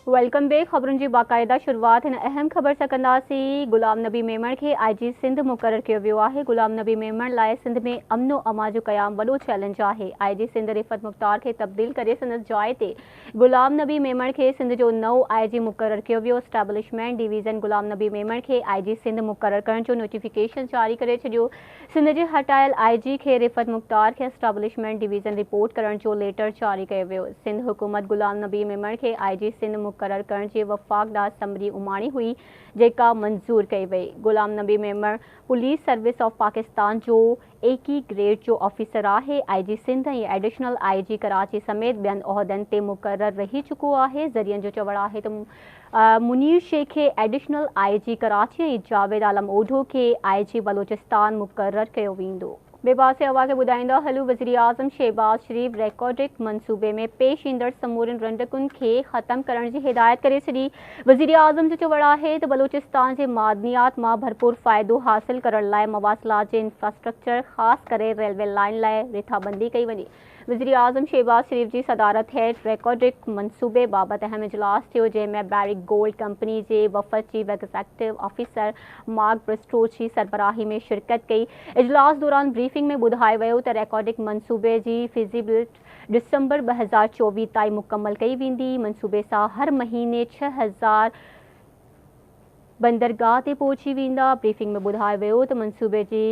Welcome back. खबरुन जी बाकायदा शुरुआत हिन अहम ख़बर सकंदासी। गुलाम नबी मेमण के IG सिंध मुक़रर कियो वियो आहे। गुलाम नबी मेमण लाइ सिंध में अमनो अमा जो क़याम वॾो चैलेंज आहे। IG सिंध रिफ़त मुख़्तार खे तब्दील करे संदसि जाइ ते गुलाम नबी मेमण खे सिंध जो नओं IG मुक़रर कियो वियो। एस्टेब्लिशमेंट डिवीज़न गुलाम नबी मेमण खे IG सिंध मुक़रर करण जो नोटिफिकेशन जारी करे छॾियो। सिंध जे हटायल IG खे रिफ़त मुख़्तार खे एस्टेब्लिशमेंट डिवीज़न रिपोर्ट करण जो लेटर जारी कयो वियो। सिंध हुकूमत गुलाम नबी मेमण खे IG सिंध मुक़रर करण जे वफ़ाक़ ॾांहुं समरी उमाणी हुई जेका मंज़ूर कई वई। Ghulam Nabi Memon police service of Pakistan जो एकी ग्रेड जो ऑफिसर आहे। IG सिंध ऐं एडिशनल IG कराची समेत ॿियनि उहिदनि ते मुक़रर रही चुको आहे। ज़रियनि जो चवणु आहे त मुनीर शेख खे एडिशनल IG कराची ऐं जावेद आलम ओढो खे IG बलोचिस्तान मुक़रर कयो वेंदो। बेबासे हवा के ॿुधाईंदा हलूं। वज़ीर आज़म शहबाज शरीफ रेकॉर्डिक मनसूबे में पेश ईंदड़ समूरनि रंडकुनि खे ख़त्म करण जी हिदायत करे छॾी। वज़ीर आज़म जो चवणु आहे त बलूचिस्तान जे मादनियात मां भरपूर फ़ाइदो हासिल करण लाइ मवासिलात जे इंफ्रास्ट्रक्चर ख़ासि करे रेलवे लाइन लाइ रिथाबंदी कई वञे। वज़ीर आज़म शहबाज शरीफ जी सदारत हेठि रेकॉर्डिक मनसूबे बाबति अहम इजलास थियो जंहिंमें बैरिक गोल्ड कंपनी जे वफ़द chief executive officer Mark Bristow जी सरबराही में शिरकत कई। इजलास दौरान ब्रीफिंग में ॿुधायो वियो त रेकॉर्डिक मनसूबे जी फिज़िबिलिटी डिसंबर 2024 ताईं मुकमल कई वेंदी। मनसूबे सां हर महीने 6000 बंदरगाह ते पहुची वेंदा। ब्रीफिंग में ॿुधायो वियो त मनसूबे जी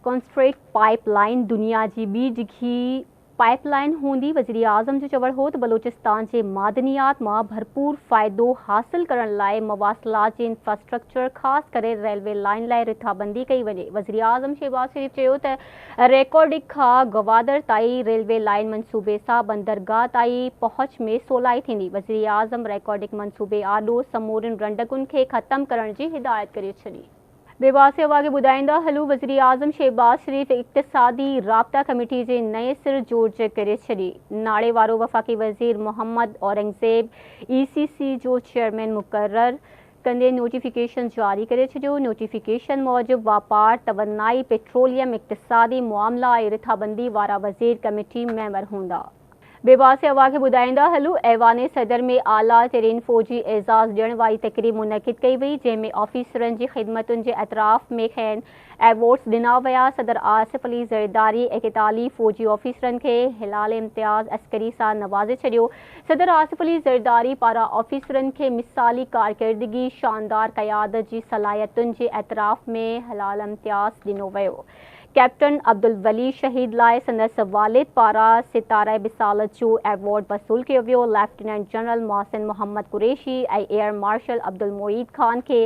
कॉन्स्ट्रेट पाइप लाइन दुनिया जी ॿी डिघी पाइपलाइन हूंदी। वज़ीर आज़म जो चवणु हो त बलूचिस्तान जे मादनियात मां भरपूर फ़ाइदो हासिल करण लाइ मवासिलात जे इंफ्रास्ट्रक्चर ख़ासि करे रेलवे लाइन लाइ रिथाबंदी कई वञे। वज़ीर आज़म शहबाज शरीफ चयो त रेकॉर्डिक खां गवादर ताईं रेलवे लाइन मनसूबे सां बंदरगाह ताईं पहुच में सवलाई थींदी। वज़ीर आज़म रेकॉर्डिक मनसूबे आॾो समूरनि रंडकुनि खे ख़त्म करण जी हिदायत करे छॾी। बेबासे हवा के ॿुधाईंदा हलूं। वज़ीर आज़म शहबाज शरीफ इक़्तिसादी राब्ता कमेटी जे नए सिर जोड़ करे छॾी। नाणे वारो वफ़ाक़ी वज़ीर मोहम्मद औरंगज़ेब ECC जो चेयरमैन मुक़रर कंदे नोटिफिकेशन जारी करे छॾियो। नोटिफिकेशन मूजिबि वापार तवनाई पेट्रोलियम इक़्तिसादी मामला ऐं रिथाबंदी वारा वज़ीर कमेटी मेंबर हूंदा। बेबासे हवा के ॿुधाईंदा हलूं। ऐवान सदर में आला तरीन फ़ौजी एज़ाज़ ॾियण वारी तक़रीब मुनक़िद कई वई जंहिंमें ऑफिसरनि जी ख़िदमतुनि जे एतराफ़ में खैन एवॉर्ड्स ॾिना विया। सदर आसिफ अली ज़रदारी 41 फ़ौजी ऑफिसरनि खे हिलाल इम्तियाज़ अस्करी सां नवाज़े छॾियो। सदर आसिफ अली ज़रदारी पारां ऑफिसरनि खे मिसाली कारकिरदगी शानदार क़यादत जी सलाहियतुनि जे एतराफ़ में हिलाल इम्तियाज़ ॾिनो वियो। कैप्टन अब्दुल वली शहीद लाइ संदसि वालिद पारां सितारा बिसालत जो एवॉर्ड वसूल कयो वियो। लेफ्टिनेंट जनरल मोहसिन मोहम्मद कुरैशी ऐं एयर मार्शल अब्दुल मुईद खान खे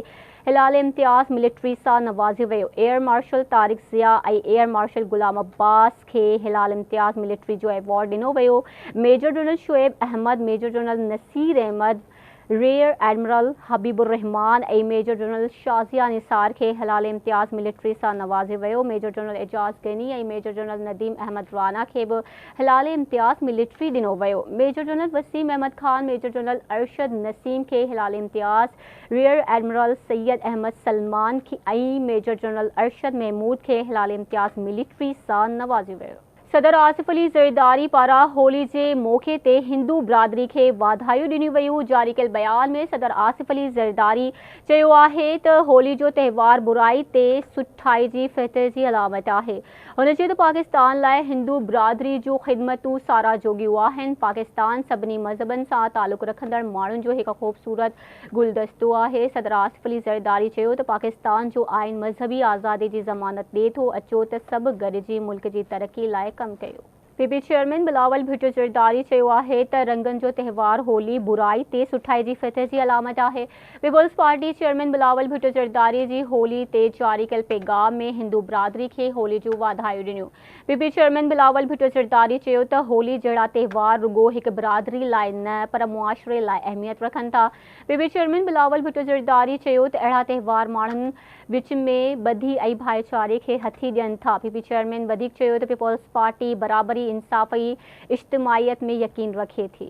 हिलाल इम्तियाज़ मिलिट्री सां नवाज़ियो वियो। एयर मार्शल तारिक ज़िया ऐं एयर मार्शल गुलाम अब्बास खे हिलाल इम्तियाज़ मिलिट्री जो एवॉर्ड ॾिनो वियो। Major general Shoaib Ahmed, major general Naseer Ahmed, rear admiral Habibur Rahman ऐं मेजर जनरल शाज़िया निसार खे हिलाल इम्तियाज़ मिलिट्री सां नवाज़ियो वियो। मेजर जनरल एजाज़ गनी ऐं मेजर जनरल नदीम अहमद राना खे बि हिलाल इम्तियाज़ मिलिट्री ॾिनो वियो। Major general Waseem Ahmed Khan, major general Arshad Naseem खे हिलाल इम्तियाज़, रियर एडमिरल सैयद अहमद सलमान ऐं मेजर जनरल अरशद महमूद खे हिलाल इम्तियाज़ मिलिट्री सां नवाज़ियो वियो। सदर आसिफ अली ज़रदारी पारां होली जे मौक़े ते हिंदू बिरादरी खे वाधायूं ॾिनियूं वयूं। जारी कयल बयान में सदर आसिफ अली ज़रदारी चयो आहे त होली जो त्योहार बुराई ते सुठाई जी फतह जी अलामत आहे। हुन चयो त पाकिस्तान लाइ हिंदू बिरादरी जूं ख़िदमतूं सारा जोगियूं आहिनि। पाकिस्तान सभिनी मज़हबनि सां तालुक़ रखंदड़ माण्हुनि जो हिकु ख़ूबसूरत गुलदस्तो आहे। सदर आसिफ अली ज़रदारी चयो त पाकिस्तान जो आइन मज़हबी आज़ादी जी ज़मानत ॾिए थो। अचो त सभु गॾिजी मुल्क जी तरक़ी लाइ कमु कयो। PB चेयरमैन बिलावल भुट्टो ज़रदारी चयो आहे त रंगनि जो त्योहार होली बुराई ते सुठाई जी फतह जी अलामत आहे। पीपल्स पार्टी चेयरमैन बिलावल भुट्टो ज़रदारी जी होली ते जारी कयल पैगाम में हिंदू बिरादरी खे होली जूं वाधायूं ॾिनियूं। PB चेयरमैन बिलावल भुट्टो ज़रदारी चयो त होली जहिड़ा त्योहार रुगो हिकु बिरादरी लाइ न पर मुआशरे लाइ अहमियत रखनि था। PB चेयरमैन बिलावल भुट्टो ज़रदारी चयो त अहिड़ा त्योहार माण्हुनि विच में ॿधी ऐं भाईचारे खे हथी ॾियनि था। PB चेयरमैन वधीक चयो त पीपल्स पार्टी बराबरी इंसाफ़ ऐं इज्तिमाइयत में यकीन रखे थी।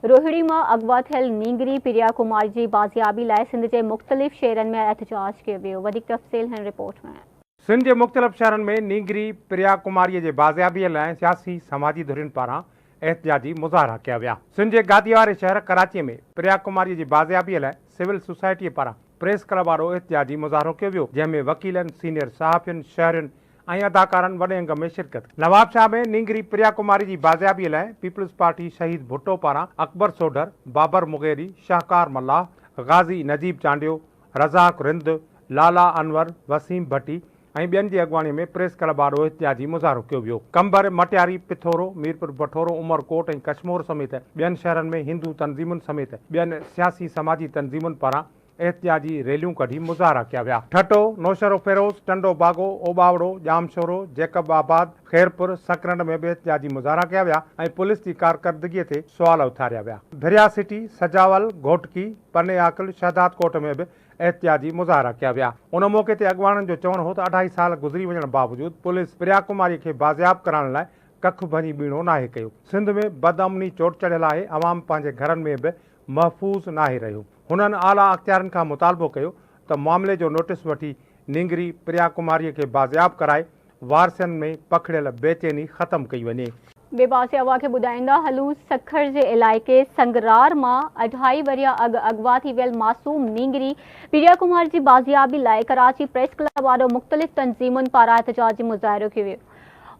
रोहिड़ी मां अगवा थियल नींगरी प्रिया कुमारी जी बाज़ियाबी लाइ सिंध जे मुख़्तलिफ़ शहरनि में एहतजाज कयो वियो। वधीक तफ़सील हिन रिपोर्ट में। सिंध जे मुख़्तलिफ़ शहरनि में नींगरी प्रिया कुमारीअ जे बाज़ियाबीअ लाइ सियासी समाजी धुरियुनि पारां एहतिजाजी मुज़ाहरा किया विया। सिंध जे गादी वारे शहर कराची में प्रिया कुमारी जी बाज़ियाबीअ लाइ सिविल सोसाइटी पारां प्रेस क्लब वारो एहतिजाजी मुज़ाहरो कयो वियो, जंहिंमें वकीलनि, सीनियर सहाफ़ियुनि, शहरियुनि ऐं अदाकारनि वॾे अंग में शिरकत। नवाबशाह में नींगरी प्रिया कुमारी जी बाज़ियाबीअ लाइ पीपल्स पार्टी शहीद भुट्टो पारां अकबर सोढर, बाबर मुगेरी, शाहकार मल्लाह, गाज़ी नजीब चांडियो, रज़ाक रिंद, लाला अनवर, वसीम भट्टी ऐं ॿियनि जी अॻवानी में प्रेस क्लब वारो एहतिजाजी मुज़ाहरो कयो वियो। कंबर, मटियारी, पिथोरो, मीरपुर भठोरो, उमरकोट ऐं कश्मीर समेत ॿियनि शहरनि में हिंदू तंज़ीमुनि समेत ॿियनि सियासी समाजी तंज़ीमुनि पारां एहतिजाजी रैलियूं कढी मुज़ाहरा किया विया। ठटो, नौशरो फेरोज़, टंडो बागो, ओबावड़ो, जामशोरो, जैकब आबाद, खैरपुर, सकरंड में भी एहतिजाजी मुज़ाहरा किया विया ऐं पुलिस की कारकर्दगी ते सुवाल उथारिया विया। भिरिया सिटी, सजावल, घोटकी, पने आकल, शहदाद कोट में भी एहतिजाजी मुज़ाहरा किया विया। उन मौके ते अॻवाननि जो चवणु हो त 2.5 साल गुज़री वञण बावजूद पुलिस प्रिया कुमारी खे बाज़ियाब करण लाइ कख भञी बीणो नाहे कयो। सिंध में बदअमनी चोट चढ़ियल आहे, अवाम पंहिंजे घरनि में बि महफ़ूज़ नाहे रहियो। हुननि आला अख़्तियारनि खां मुतालबो कयो त मामले जो नोटिस वठी नींगरी प्रिया कुमारीअ खे बाज़ियाब कराए वारसनि में पखड़ियल बेचैनी ख़त्म कई वञे। ॿिए पासे अवा खे ॿुधाईंदा हलूं सखर जे इलाइक़े संगरार मां 2.5 वरिया अगवा थी वियल मासूम नींगरी प्रिया कुमारी जी बाज़ियाबी लाइ कराची प्रेस क्लब वारो मुख़्तलिफ़ तंज़ीमुनि पारां एहतिजाजी मुज़ाहिरो कयो वियो।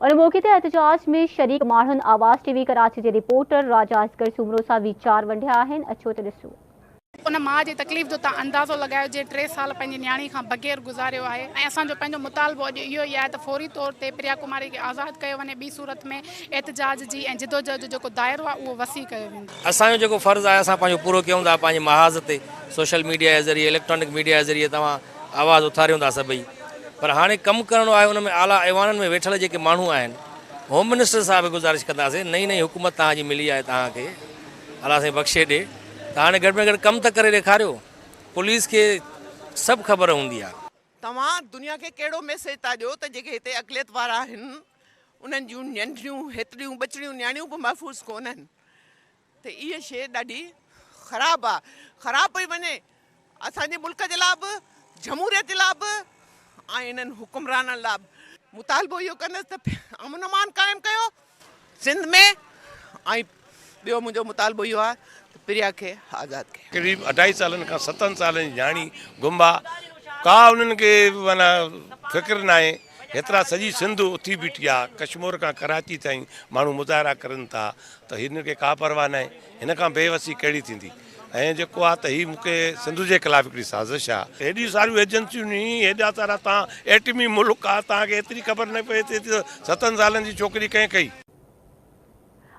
उन मौक़े ते एहतिजाज में शरीक माण्हुनि आवाज़ टीवी कराची जे रिपोर्टर राजा असगर सूमरो सां वीचार वंडिया आहिनि। अचो त ॾिसो। उन माँ जी तकलीफ़ जो तव्हां अंदाज़ो लगायो जे 3 साल पंहिंजी न्याणी खां बग़ैर गुज़ारियो आहे ऐं असांजो पंहिंजो मुतालबो अॼु इहो ई आहे त फौरी तौर ते प्रिया कुमारी खे आज़ादु कयो वञे। ॿी सूरत में एहतिजाज जी ऐं जिदोजहद जो जेको दाइरो आहे उहो वसी कयो वेंदो। असांजो जेको फ़र्ज़ु आहे असां पंहिंजो पूरो कयूं था पंहिंजे महाज़ ते सोशल मीडिया जे ज़रिए, इलेक्ट्रॉनिक मीडिया जे ज़रिए तव्हां आवाज़ु उथारियूं था सभई। पर हाणे कमु करणो आहे उन में आला ऐवाननि में वेठल जेके माण्हू आहिनि, होम मिनिस्टर साहब खे गुज़ारिश कंदासीं, नई हुकूमत तव्हांजी मिली आहे, तव्हांखे अलाह साईं बख़्शे ॾे त हाणे घटि में घटि कमु त करे ॾेखारियो। पुलिस के सब ख़बर हूंदी आहे। तव्हां दुनिया के कहिड़ो मैसेज था ॾियो त जेके हिते अक़लियत वारा आहिनि उन्हनि जूं नंढियूं हेतिरियूं बचड़ियूं न्याणियूं बि महफ़ूज़ कोन्हनि, त इहा शइ ॾाढी ख़राबु आहे, ख़राबु पई वञे असांजे मुल्क जे लाइ बि, जमहूरियत जे लाइ बि ऐं इन्हनि हुकुमराननि लाइ बि। मुतालबो इहो कंदसि त अमन अमान क़ाइमु कयो सिंध में, ऐं ॿियो मुंहिंजो मुतालबो इहो आहे प्रिया खे आज़ादु कयो। क़रीब 2.5 सालनि खां 7 सालनि जी न्याणी गुम आहे, का उन्हनि खे माना फ़िक्र न आहे। हेतिरा सॼी सिंध उथी बीठी आहे, कश्मीर खां कराची ताईं माण्हू मुज़ाहिरा करनि था त हिन खे का परवाह न आहे। हिन खां बेवसी कहिड़ी थींदी। ऐं जेको आहे त हीअ मूंखे सिंध जे ख़िलाफ़ हिकिड़ी साज़िश आहे। हेॾियूं सारियूं एजेंसियूं नी, हेॾा सारा तव्हां एटमी मुल्क आहे, तव्हांखे एतिरी ख़बर न पए थी त 7 सालनि जी छोकिरी कंहिं कई।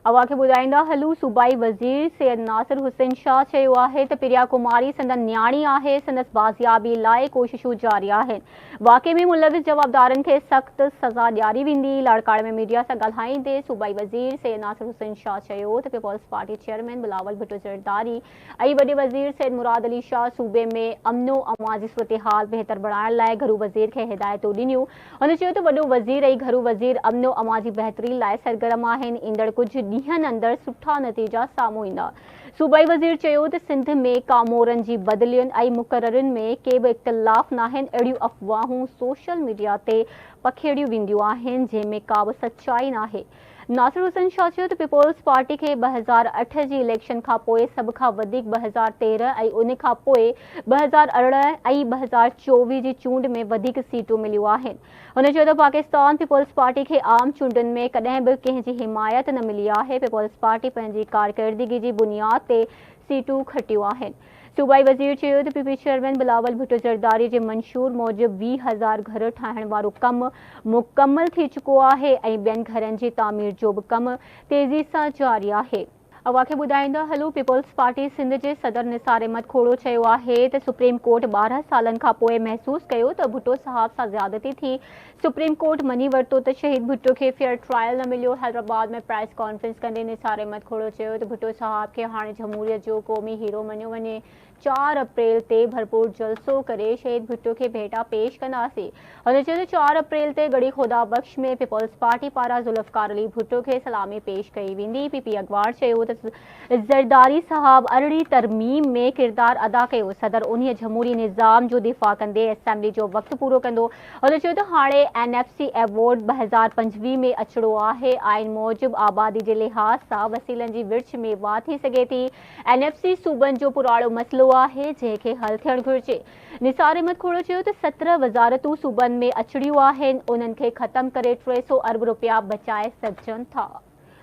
अवा खे ॿुधाईंदा हलूं सूबाई वज़ीर सैयद नासिर हुसैन शाह चयो आहे त प्रिया कुमारी संदन न्याणी आहे, संदसि बाज़ियाबी लाइ कोशिशूं जारी आहिनि। वाक़े में मुलविस जवाबदारनि खे सख़्त सज़ा ॾियारी वेंदी। लाड़काणे में मीडिया सां ॻाल्हाईंदे सूबाई वज़ीर सैयद नासिर हुसैन शाह चयो त Peoples party chairman Bilawal Bhutto Zardari ऐं वॾे वज़ीर सैयद मुराद अली शाह सूबे में अमनो अमाजी सूरत-ए-हाल बहितर बणाइण लाइ घरू वज़ीर खे हिदायतूं ॾिनियूं। हुन चयो त वॾो वज़ीर ऐं घरू वज़ीर अमनो अमाजी बहितरी लाइ सरगर्म आहिनि। ईंदड़ कुझु ॾींहनि अंदरि सुठा नतीजा साम्हूं ईंदा। सूबाई वज़ीर चयो त सिंध में कामोरनि जी बदिलियुनि ऐं मुक़ररनि में के बि इख़्तिलाफ़ नाहिनि। अहिड़ियूं अफ़वाहूं सोशल मीडिया ते पखेड़ियूं वेंदियूं आहिनि जंहिंमें का बि सचाई नाहे। नासिर हुसैन शाह चयो त पीपल्स पार्टी खे 2008 जी इलेक्शन खां पोइ सभ खां वधीक 2013 ऐं उन खां पोइ 2018 ऐं 2024 जी चूंड में वधीक सीटूं मिलियूं आहिनि। हुन चयो त पाकिस्तान पीपल्स पार्टी खे आम चूंडुनि में कॾहिं बि कंहिंजी हिमायत न मिली आहे। पीपल्स पार्टी पंहिंजी कारकर्दगी जी बुनियाद ते सीटूं खटियूं आहिनि। सूबाई वज़ीर चयो त पीपी चेयरमैन बिलावल भुट्टो ज़रदारी जे मंशूर मूजिबि 20,000 घर ठाहिण वारो कमु मुकमल थी चुको आहे ऐं ॿियनि घरनि जी तामीर जो बि कमु तेज़ी सां जारी आहे। अवा खे ॿुधाईंदा हलूं पीपल्स पार्टी सिंध जे सदर निसार अहमद खोड़ो चयो आहे त सुप्रीम कोर्ट 12 सालनि खां पोइ महसूसु कयो त भुट्टो साहब सां ज़्यादती थी। सुप्रीम कोर्ट मञी वरितो त शहीद भुट्टो खे फेयर ट्रायल न मिलियो। हैदराबाद में प्रेस कॉन्फ्रेंस कंदे निसार अहमद खोड़ो चयो त भुट्टो साहब खे हाणे जमहूरियत जो क़ौमी हीरो मञियो वञे। 4 अप्रैल ते भरपूर जलसो करे शहीद भुट्टो खे भेटा पेश कंदासीं। हुन चयो त 4 अप्रैल ते गड़ी खुदा बख्श में पीपल्स पार्टी पारां ज़ुल्फ़कार अली भुट्टो खे सलामी पेश कई वेंदी। पीपी अखबार चयो त ज़रदारी साहब अरड़ी तरमीम में किरदार अदा कयो। सदर उन्हीं जमहूरी निज़ाम जो दिफ़ा कंदे असेंबली जो वक्त पूरो कंदो। हुन चयो त हाणे NFC अवॉर्ड 2025 में अचड़ो आहे। आइन मूजिब आबादी जे लिहाज़ सां वसीलनि जी विर्छ में वाह थी सघे थी। NFC सूबनि जो पुराणो मसइलो आहे जंहिंखे हल थियणु घुरिजे। निसार अहमद खोड़ो चयो त 17 वज़ारतूं सूबनि में अचड़ियूं आहिनि, उन्हनि खे ख़त्म करे 300 अरब रुपया बचाए सघजनि था।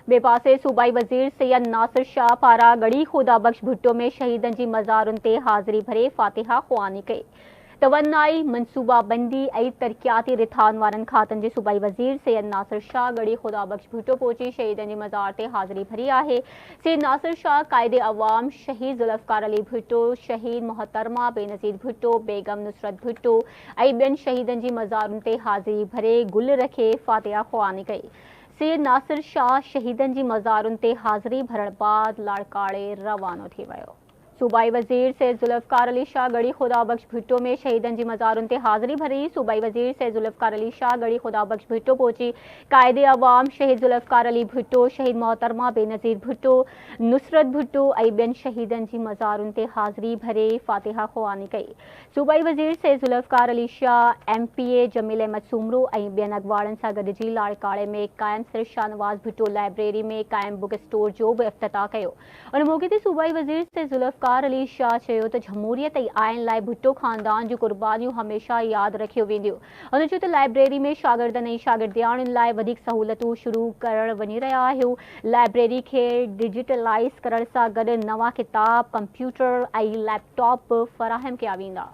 ॿिए पासे सूबाई वज़ीर सैयद नासिर शाह पारां गढ़ी ख़ुदा बख़्श भुट्टो में शहीदनि जी मज़ारुनि ते हाज़िरी भरे फ़ातिहा ख़ुआनी कई। तवन्नाई मनसूबा बंदी ऐं तरक़ियाती रिथान वारनि खातनि जे सूबाई वज़ीर सैयद नासिर शाह गढ़ी ख़ुदा बख़्श भुट्टो पहुची शहीदनि जी मज़ार ते हाज़िरी भरी आहे। सैयद नासिर शाह क़ाइदे अवाम शहीद ज़ुल्फ़कार अली भुट्टो, शहीद मोहतरमा बेनज़ीर भुट्टो, बेगम नुसरत भुट्टो ऐं ॿियनि शहीदनि जी मज़ारुनि ते हाज़िरी भरे गुल रखे फ़ातिहा ख़ुआनी कई। सैयद नासिर शाह शहीदनि जी मज़ारुनि ते हाज़िरी भरण बाद लाड़काणे रवानो थी वियो। सूबाई वज़ीर सैयद ज़ुल्फ़कार अली शाह गढ़ी ख़ुदा बख़्श भुट्टो में शहीदनि जी मज़ारुनि ते हाज़िरी भरी। सूबाई वज़ीर सैयद ज़ुल्फ़कार अली शाह गढ़ी ख़ुदा बख़्श भुट्टो पहुची क़ाइदे अवाम शहीद ज़ुल्फ़कार अली भुट्टो, शहीद मोहतरमा बेनज़ीर भुट्टो, नुसरत भुट्टो ऐं ॿियनि शहीदनि जी मज़ारुनि ते हाज़िरी भरे फ़ातिहा ख़ुआनी कई। सूबाई वज़ीर सैयद ज़ुल्फ़कार अली शाह MPA जमील अहमद सूमरो ऐं ॿियनि अॻवाड़नि सां गॾिजी लाड़काणे में क़ाइम सिर शाहनवाज़ भुट्टो लाइब्रेरी में क़ाइम बुक स्टोर जो बि इफ़्तिताह कयो। उन मौक़े ते सूबाई वज़ीर सैयद ज़ुल्फ़कार अली शाह चयो त जमहूरियत ऐं आइन लाइ भुट्टो ख़ानदान जूं क़ुर्बानियूं हमेशह यादि रखियो वेंदियूं। हुन चयो त लाइब्रेरी में शागिर्दनि ऐं शागिर्दियाणियुनि लाइ वधीक सहूलियतूं शुरू करणु वञी रहिया आहियूं। लाइब्रेरी खे डिजिटलाइज़ करण सां गॾु नवां किताब, कंप्यूटर ऐं लैपटॉप बि फ़राहम कया वेंदा।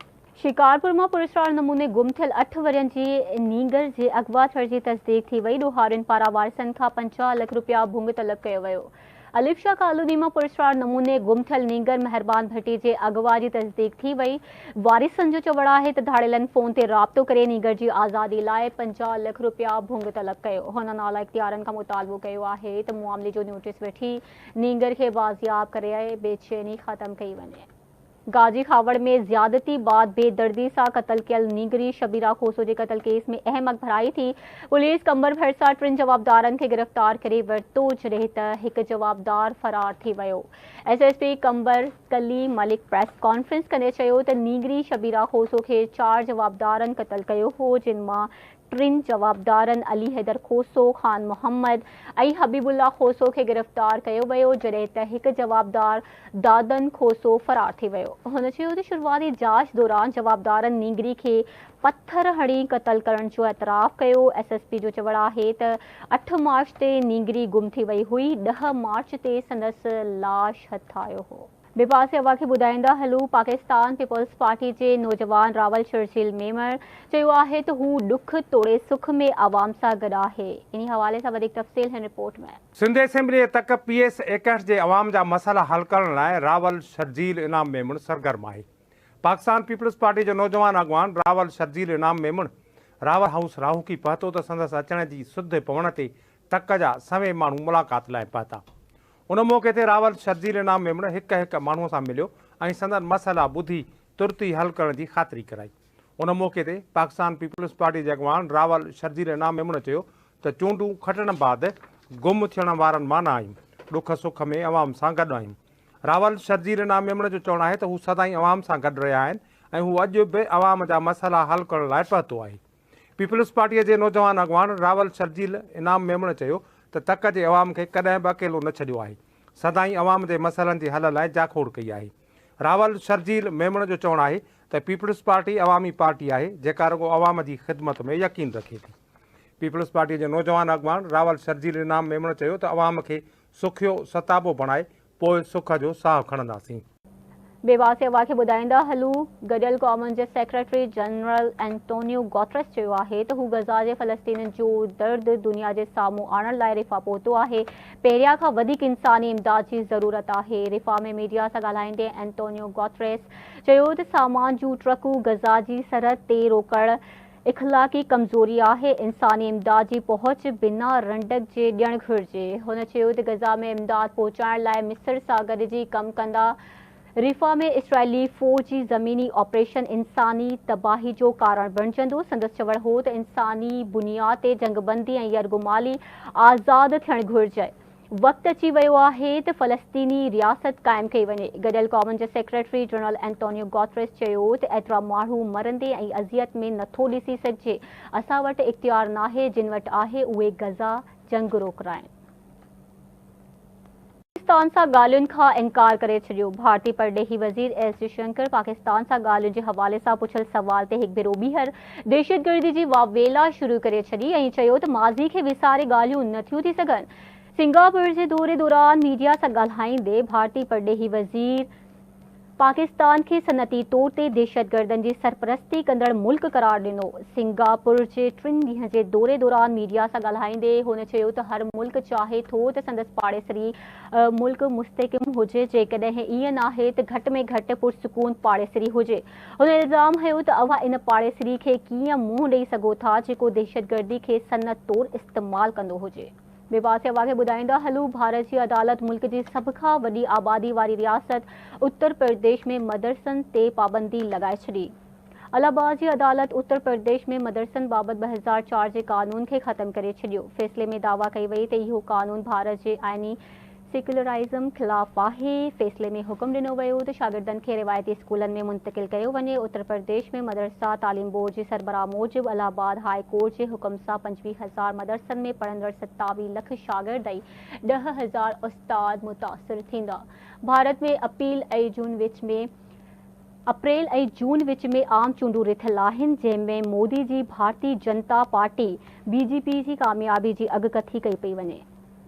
शिकारपुर में पुरस्कार नमूने गुम थियल 8 वरियनि जी नीगर जे अगवा थियण जी तस्दीक थी वई। ॾोहारियुनि पारां वारिसनि खां 50 लाख रुपया भुंग तलब कयो वियो। अलिफ शाह कॉलोनी में पुरस्कार नमूने गुम थियल नीगर मेहरबान भट्टी जे अगवा जी तस्दीक थी वई। वारिसनि जो चवणु आहे त धाड़ेलनि फ़ोन ते राब्तो करे नीगर जी आज़ादी लाइ 50 लाख रुपया भुंग तलब कयो। हुननि आला इख्तियारनि खां मुतालबो कयो आहे त मुआमले जो नोटिस वठी नीगर खे बाज़ियाब करे बेचैनी ख़त्म कई वञे। गाजी खावड़ में ज़्यादती बाद बेदर्दी सां क़त्ल कयल नीगरी शबीरा खोसो जे क़त्ल केस में अहम अॻभराई थी। पुलिस कंबर भरिसां 3 जवाबदारनि खे गिरफ़्तार करे वरितो जॾहिं त हिकु जवाबदार फरार थी वियो। SSP कंबर कली मलिक प्रेस कॉन्फ्रेंस कंदे चयो त नीगरी शबीरा खोसो खे 4 जवाबदारनि क़त्ल कयो हो, जिन मां 3 जवाबदारनि अली हैदर खोसो, खान मोहम्मद ऐं हबीबुल्ला खोसो खे गिरफ़्तार कयो वियो जॾहिं त हिकु जवाबदार दादन खोसो फरार थी वियो। हुन चयो त शुरूआती जांच दौरान जवाबदारनि नीगरी खे पत्थर हणी क़त्ल करण जो एतराफ़ कयो। SSP जो चवणु आहे त 8 मार्च ते नीगरी गुम थी वई हुई। 10 मार्च ते संदसि लाश हथ आयो हो। ॿिए पासे अवा खे ॿुधाईंदा हलूं, पाकिस्तान पीपल्स पार्टी जे नौजवान रावल शर्जील मेमण चयो आहे त हू ॾुख तोड़े सुख में आवाम सां गॾु आहे। इन हवाले सां वधीक तफ़सील हिन रिपोर्ट में। सिंध असेंबली तक PS 61 जे अवाम जा मसइला हल करण लाइ रावल शर्जील इनाम मेमण सरगर्म आहे। पाकिस्तान पीपल्स पार्टी जो नौजवान अॻवान रावल शर्जील इनाम मेमण रावल हाउस राहूकी पहुतो त संदसि अचण जी सुध पवण ते तक जा सवे माण्हू मुलाक़ात लाइ पहुता। उन मौक़े ते रावल शर्जील इनाम मेमण हिकु माण्हूअ सां मिलियो ऐं संदनि मसइला ॿुधी तुर्त ई हल करण जी ख़ातिरी कराई। उन मौक़े ते पाकिस्तान पीपल्स पार्टी जे अॻवान रावल शर्जील इनाम मेमण चयो त चूंडूं खटण बाद गुम थियण वारनि मां न आहियूं, ॾुख सुख में अवाम सां गॾु आहियूं। रावल शर्जील इनाम मेमण जो चवणु आहे त हू सदाईं अवाम सां गॾु रहिया आहिनि ऐं हू अॼु बि अवाम जा मसइला हल करण लाइ पहुतो आहे। पीपल्स पार्टीअ जे नौजवान अॻवान रावल शर्जील इनाम मेमण चयो त तक जे अवाम खे कॾहिं बि अकेलो न छॾियो आहे, सदाईं अवाम जे मसइलनि जे हल लाइ जाखोड़ कई आहे। रावल शर्जील मेमण जो चवणु आहे त पीपल्स पार्टी अवामी पार्टी आहे जेका रुगो अवाम जी ख़िदमत में यकीन रखे थी। पीपल्स पार्टीअ जे नौजवान अॻवान रावल शर्जील इनाम मेमण चयो त अवाम खे सुखियो सताबो बणाए पोइ सुख जो साह खणंदासीं। ॿिए पासे अवा खे ॿुधाईंदा हलूं, गॾियल क़ौमुनि जे सेक्रेटरी जनरल एंटोनियो गुटेरेस चयो आहे त हू गज़ा जे फ़लस्तीनियुनि जो दर्द दुनिया जे साम्हूं आणण लाइ रिफ़ा पहुतो आहे। पहिरियां खां वधीक इंसानी इमदाद जी ज़रूरत आहे। रिफ़ा में मीडिया सां ॻाल्हाईंदे एंटोनियो गुटेरेस चयो त सामान जूं ट्रकूं गज़ा जी सरहद ते रोकणु इख़लाक़ी कमज़ोरी आहे। इंसानी इमदाद जी पहुच बिना रंडक जे ॾियणु घुरिजे। हुन चयो त गज़ा में इमदाद पहुचाइण लाइ मिस्र सां गॾिजी कमु कंदा। रिफ़ा में इसराइली फ़ौज जी ज़मीनी ऑपरेशन इंसानी तबाही जो कारण बणिजंदो। संदसि चवणु हो त इंसानी बुनियाद ते जंगबंदी ऐं यरगुमाली आज़ादु थियणु घुरिजे। वक़्तु अची वियो आहे त फ़लस्तीनी रियासत क़ाइमु कई वञे। गॾियल क़ौमुनि जे सेक्रेटरी जनरल एंटोनियो गुटेरेस चयो त एतिरा माण्हू मरंदे ऐं अज़ियत में नथो ॾिसी सघिजे। असां वटि इख़्तियार नाहे, जिन वटि आहे उहे गज़ा जंग रोकराइनि। पाकिस्तान सां ॻाल्हियुनि खां इनकार करे छॾियो। भारतीय परॾेही वज़ीर एस जयशंकर पाकिस्तान सां ॻाल्हियुनि जे हवाले सां पुछियल सवाल ते हिकु भेरो ॿीहर दहशतगर्दी जी वावेला शुरू करे छॾी ऐं चयो त माज़ी खे विसारे ॻाल्हियूं नथियूं थी सघनि। सिंगापुर जे दौरे दौरान मीडिया सां ॻाल्हाईंदे भारतीय परॾेही वज़ीर पाकिस्तान खे सनअती तौर ते दहशतगर्दनि जी सरपरस्ती कंदड़ मुल्क करार ॾिनो। सिंगापुर जे 3 ॾींहं जे दौरे दौरान मीडिया सां ॻाल्हाईंदे हुन चयो त हर मुल्क चाहे थो त संदसि पाड़ेसरी मुल्क मुस्तक़िम हुजे, जेकॾहिं ईअं नाहे त घटि में घटि पुरसुकून पाड़ेसरी हुजे। हुन इल्ज़ाम हयो त अव्हां इन पाड़ेसरी खे कीअं मुंहुं ॾेई सघो था जेको दहशतगर्दी खे सनअत तौरु इस्तेमालु कंदो हुजे। बेबासी अवां खे ॿुधाईंदा हलूं, भारत जी अदालत मुल्क जी सभ खां वॾी आबादी वारी रियासत उत्तर प्रदेश में मदरसनि ते पाबंदी लॻाए छॾी। इलाहाबाद जी अदालत उत्तर प्रदेश में मदरसनि बाबति 2004 जे कानून खे ख़त्म करे छॾियो। फ़ैसिले में दावा कई वई त इहो कानून भारत जे आइनी सेक्युलरिज़म ख़िलाफ़ आहे। फ़ैसिले में हुकुम ॾिनो वियो त शागिर्दनि खे रिवायती स्कूलनि में मुंतक़िल कयो वञे। उत्तर प्रदेश में मदरसा तालीम बोर्ड जे सरबराह मूजिबि इलाहाबाद हाई कोर्ट जे हुकुम सां 25,000 मदरसनि में पढ़ंदड़ 27 लख शागिर्द ऐं 10,000 उस्ताद मुतासिर थींदा। भारत में अप्रैल ऐं जून विच में आम चूंडूं रिथियल आहिनि, जंहिंमें मोदी जी भारतीय जनता पार्टी BJP जी कामयाबी जी अॻकथी कई पई वञे।